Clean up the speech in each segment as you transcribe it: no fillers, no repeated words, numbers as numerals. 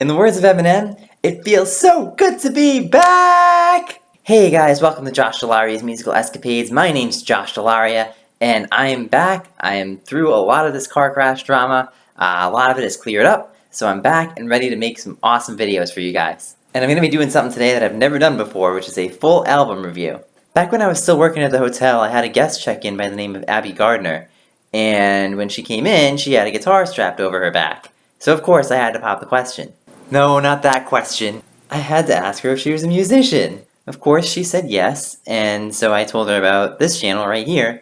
In the words of Eminem, it feels so good to be back! Hey guys, welcome to Josh Dell'Aria's Musical Escapades. My name's Josh Dell'Aria, and I am back. I am through a lot of this car crash drama. A lot of it is cleared up, so I'm back and ready to make some awesome videos for you guys. And I'm going to be doing something today that I've never done before, which is a full album review. Back when I was still working at the hotel, I had a guest check in by the name of Abbie Gardner, and when she came in, she had a guitar strapped over her back. So of course I had to pop the question. No, not that question. I had to ask her if she was a musician. Of course she said yes, and so I told her about this channel right here,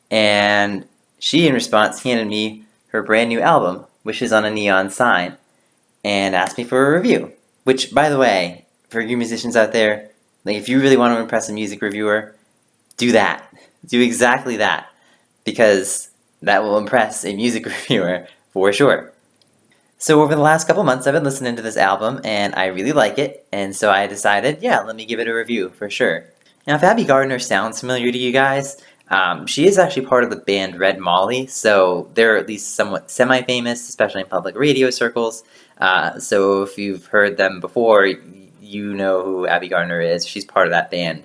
and she in response handed me her brand new album, Wishes on a Neon Sign, and asked me for a review. Which, by the way, for you musicians out there, like if you really want to impress a music reviewer, do that. Do exactly that, because that will impress a music reviewer for sure. So over the last couple months, I've been listening to this album, and I really like it, and so I decided, yeah, let me give it a review, for sure. Now, if Abbie Gardner sounds familiar to you guys, she is actually part of the band Red Molly, so they're at least somewhat semi-famous, especially in public radio circles. So if you've heard them before, you know who Abbie Gardner is. She's part of that band.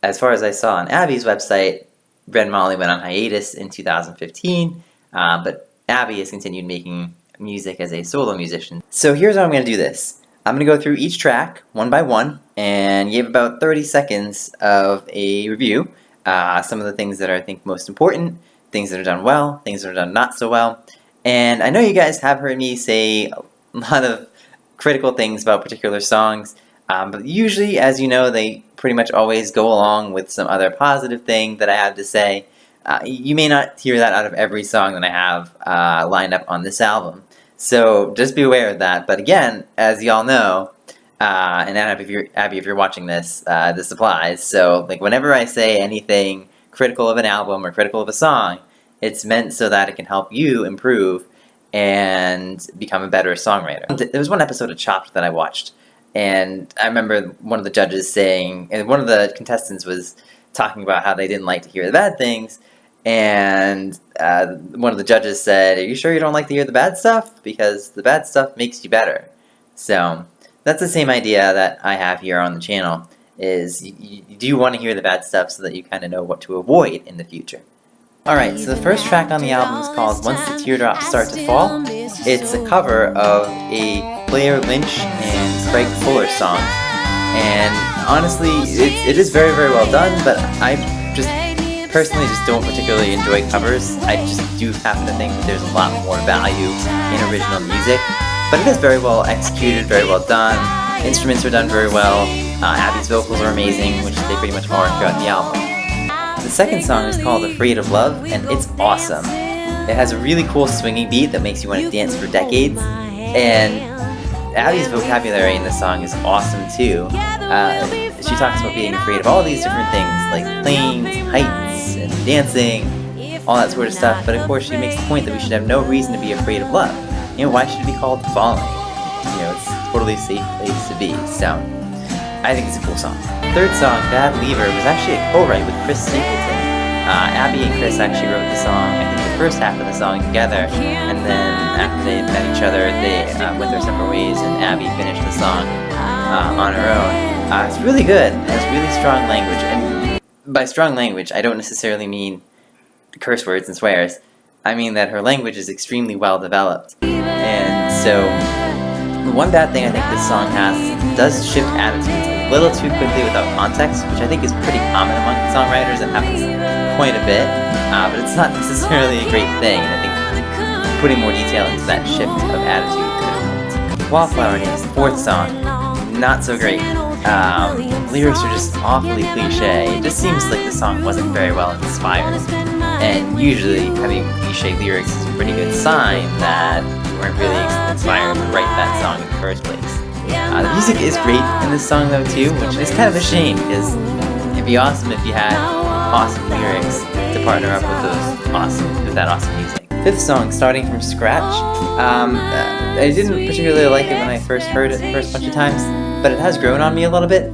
As far as I saw on Abbie's website, Red Molly went on hiatus in 2015, but Abbie has continued making music as a solo musician. So here's how I'm going to do this. I'm going to go through each track one by one and give about 30 seconds of a review. Some of the things that I think most important, things that are done well, things that are done not so well. And I know you guys have heard me say a lot of critical things about particular songs, but usually, as you know, they pretty much always go along with some other positive thing that I have to say. You may not hear that out of every song that I have lined up on this album. So just be aware of that. But again, as y'all know, and Abbie, if you're watching this, this applies. So like whenever I say anything critical of an album or critical of a song, it's meant so that it can help you improve and become a better songwriter. There was one episode of Chopped that I watched, and I remember one of the judges saying, and one of the contestants was talking about how they didn't like to hear the bad things, and one of the judges said, "Are you sure you don't like to hear the bad stuff? Because the bad stuff makes you better." So that's the same idea that I have here on the channel, is you do want to hear the bad stuff so that you kind of know what to avoid in the future. Alright, so the first track on the album is called Once the Teardrops Start to Fall. It's a cover of a Blair Lynch and Craig Fuller song. And honestly, it is very, very well done, but I just personally don't particularly enjoy covers. I just do happen to think that there's a lot more value in original music. But it is very well executed, very well done. Instruments are done very well. Abbie's vocals are amazing, which they pretty much are throughout the album. The second song is called Afraid of Love, and it's awesome. It has a really cool swinging beat that makes you want to dance for decades, and Abbie's vocabulary in this song is awesome too. She talks about being afraid of all these different things, like planes, heights, and dancing, all that sort of stuff, but of course she makes the point that we should have no reason to be afraid of love. You know, why should it be called falling? You know, it's a totally safe place to be, so I think it's a cool song. The third song, Bad Lever, was actually a co-write with Chris Stapleton. Abbie and Chris actually wrote the song, I think the first half of the song together, and then after they met each other, they went their separate ways, and Abbie finished the song on her own. It's really good. It has really strong language, and by strong language, I don't necessarily mean curse words and swears. I mean that her language is extremely well developed. And so, the one bad thing I think this song has is it does shift attitudes a little too quickly without context, which I think is pretty common among songwriters and happens quite a bit, but it's not necessarily a great thing, and I think putting more detail into that shift of attitude could help. Wallflower Days, the fourth song, not so great. Lyrics are just awfully cliche. It just seems like the song wasn't very well inspired, and usually having cliche lyrics is a pretty good sign that you weren't really inspired to write that song in the first place. The music is great in this song though too, which is kind of a shame because it'd be awesome if you had awesome lyrics to partner up with that awesome music. Fifth song, Starting from Scratch. I didn't particularly like it when I first heard it the first bunch of times, but it has grown on me a little bit.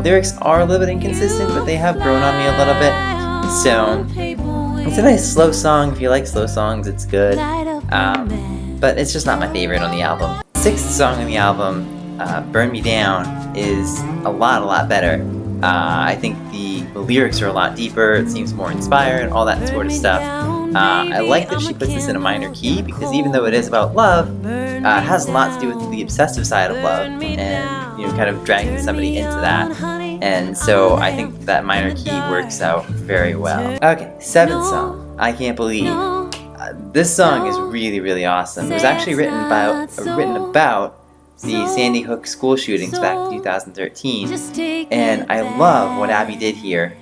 Lyrics are a little bit inconsistent, but they have grown on me a little bit. So it's a nice slow song. If you like slow songs, it's good. But it's just not my favorite on the album. sixth song on the album, Burn Me Down, is a lot better. I think the lyrics are a lot deeper, it seems more inspired, all that sort of stuff. I like that she puts this in a minor key, because even though it is about love, it has a lot to do with the obsessive side of love, and kind of dragging somebody into that. And so I think that minor key works out very well. Okay, seventh song, I Can't Believe. This song is really awesome. It was actually written about the Sandy Hook school shootings back in 2013, and I love what Abbie did here.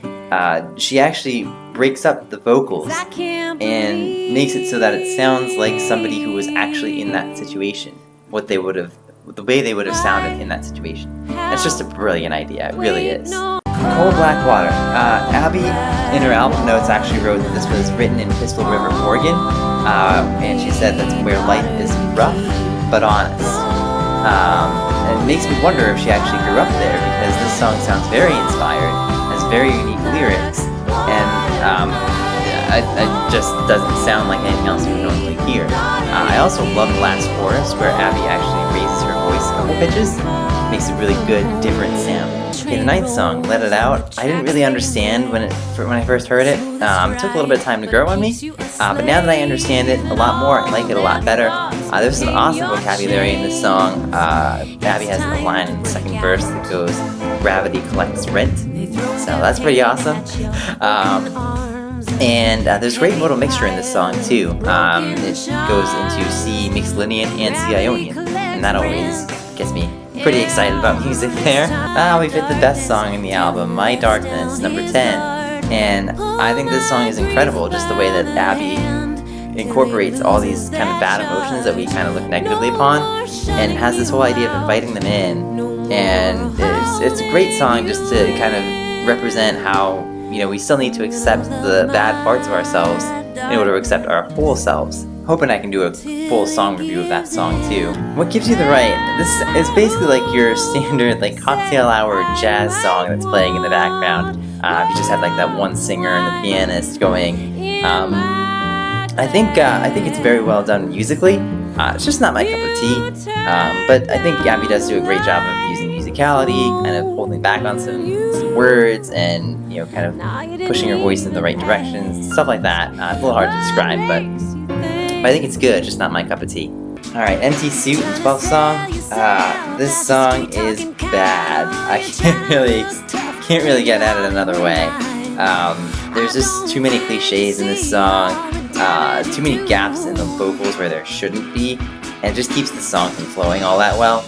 She actually breaks up the vocals and makes it so that it sounds like somebody who was actually in that situation, the way they would have sounded in that situation. It's just a brilliant idea, it really is. Cold Black Water. Abbie, in her album notes, actually wrote that this was written in Pistol River, Oregon, and she said that's where life is rough but honest. And it makes me wonder if she actually grew up there, because this song sounds very inspired, has very unique lyrics, and it just doesn't sound like anything else you would normally hear. I also love the last chorus, where Abbie actually raises her voice a couple pitches, makes a really good, different sound. Okay, the ninth song, Let It Out, I didn't really understand when I first heard it. It took a little bit of time to grow on me, but now that I understand it a lot more, I like it a lot better. There's some awesome vocabulary in this song. Abbie has a line in the second verse that goes, "Gravity collects rent," so that's pretty awesome. And there's great modal mixture in this song too. It goes into C mixed Lydian and C Ionian, and that always gets me pretty excited about music there. We've hit the best song in the album, My Darkness, number 10. And I think this song is incredible, just the way that Abbie incorporates all these kind of bad emotions that we kind of look negatively upon, and has this whole idea of inviting them in. And it's a great song just to kind of represent how, we still need to accept the bad parts of ourselves in order to accept our full selves. Hoping I can do a full song review of that song too. What Gives You the Right? This is basically like your standard cocktail hour jazz song that's playing in the background. You just have that one singer and the pianist going. I think it's very well done musically. It's just not my cup of tea. But I think Abbie does do a great job of using musicality, kind of holding back on some words, and kind of pushing her voice in the right directions, stuff like that. It's a little hard to describe, but I think it's good, just not my cup of tea. Alright, Empty Suit, 12th song. This song is bad. I can't really get at it another way. There's just too many cliches in this song, too many gaps in the vocals where there shouldn't be, and it just keeps the song from flowing all that well.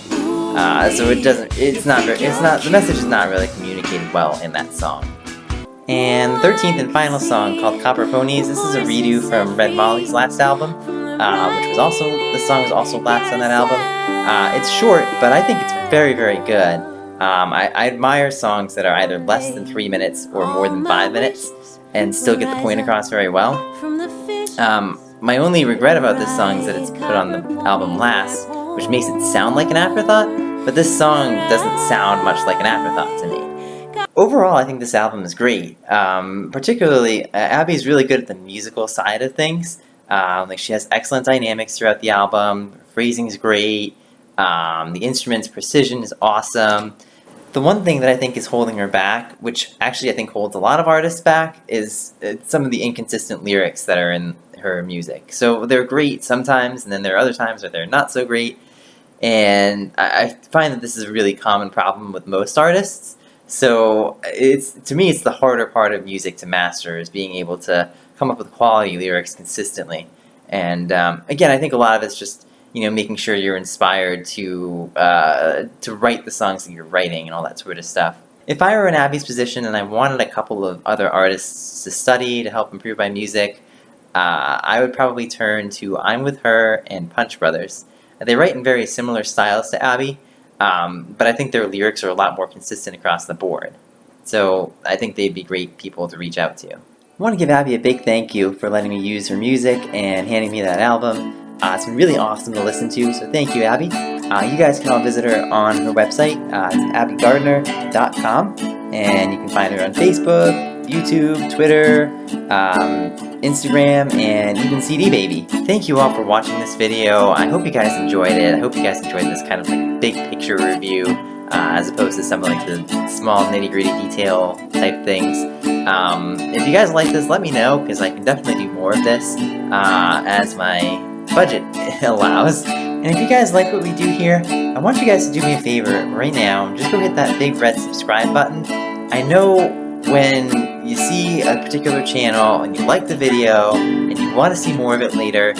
So the message is not really communicated well in that song. And the 13th and final song, called Copper Ponies. This is a redo from Red Molly's last album, this song was also last on that album. It's short, but I think it's very good. I admire songs that are either less than 3 minutes or more than 5 minutes, and still get the point across very well. My only regret about this song is that it's put on the album last, which makes it sound like an afterthought, but this song doesn't sound much like an afterthought to me. Overall, I think this album is great. Particularly, Abbie's really good at the musical side of things. She has excellent dynamics throughout the album, phrasing's great, the instrument's precision is awesome. The one thing that I think is holding her back, which actually I think holds a lot of artists back, is some of the inconsistent lyrics that are in her music. So they're great sometimes, and then there are other times where they're not so great. And I find that this is a really common problem with most artists. So to me, it's the harder part of music to master, is being able to come up with quality lyrics consistently. And again, I think a lot of it's just making sure you're inspired to write the songs that you're writing and all that sort of stuff. If I were in Abbie's position and I wanted a couple of other artists to study to help improve my music, I would probably turn to I'm With Her and Punch Brothers. They write in very similar styles to Abbie, but I think their lyrics are a lot more consistent across the board. So I think they'd be great people to reach out to. I want to give Abbie a big thank you for letting me use her music and handing me that album. It's been really awesome to listen to, so thank you, Abbie. You guys can all visit her on her website. It's abbiegardner.com, and you can find her on Facebook, YouTube, Twitter, Instagram, and even CD Baby. Thank you all for watching this video. I hope you guys enjoyed it. I hope you guys enjoyed this kind of like big picture review as opposed to some of like the small nitty-gritty detail type things. If you guys like this, let me know, because I can definitely do more of this as my budget allows. And if you guys like what we do here, I want you guys to do me a favor right now. Just go hit that big red subscribe button. I know when you see a particular channel and you like the video and you want to see more of it later,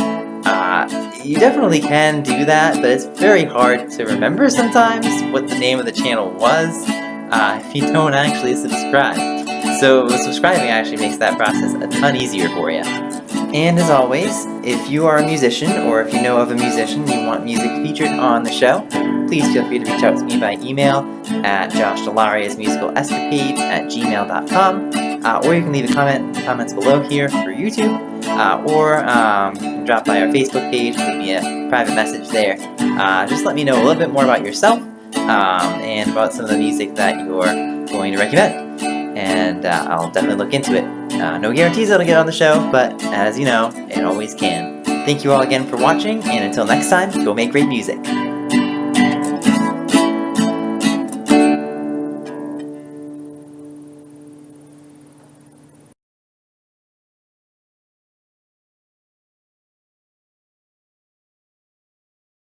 you definitely can do that, but it's very hard to remember sometimes what the name of the channel was if you don't actually subscribe. So subscribing actually makes that process a ton easier for you. And as always, if you are a musician, or if you know of a musician and you want music featured on the show, please feel free to reach out to me by email at joshdell'Ariasmusicalescapades@gmail.com, or you can leave a comment in the comments below here for YouTube, or you can drop by our Facebook page and leave me a private message there. Just let me know a little bit more about yourself and about some of the music that you're going to recommend. And I'll definitely look into it. No guarantees it'll get on the show, but as you know, it always can. Thank you all again for watching, and until next time, go make great music.